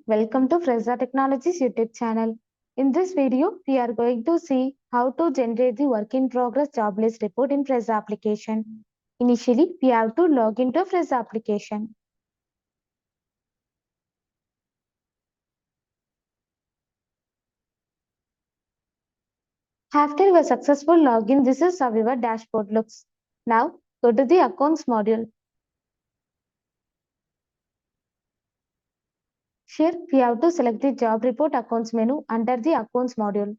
Welcome to Fresa Technologies YouTube channel. In this video, we are going to see how to generate the work in progress job list report in Fresa application. Initially, we have to log into Fresa application. After your successful login, this is how your dashboard looks. Now, go to the Accounts module. Here, we have to select the Job Report Accounts menu under the Accounts module.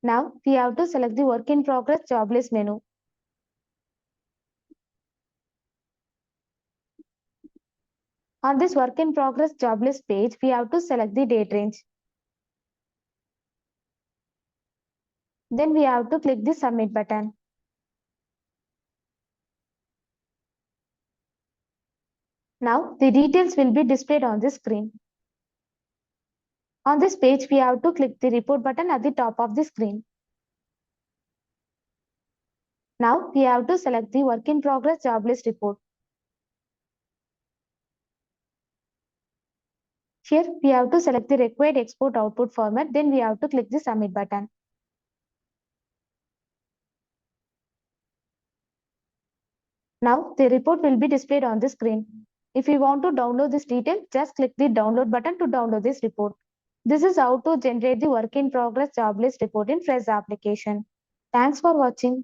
Now, we have to select the Work in Progress Job List menu. On this Work in Progress Job List page, we have to select the date range. Then we have to click the Submit button. Now, the details will be displayed on the screen. On this page, we have to click the Report button at the top of the screen. Now, we have to select the Work in Progress Job List report. Here, we have to select the required export output format. Then we have to click the Submit button. Now, the report will be displayed on the screen. If you want to download this detail, just click the Download button to download this report. This is how to generate the Work in Progress Job List report in Fresa application. Thanks for watching.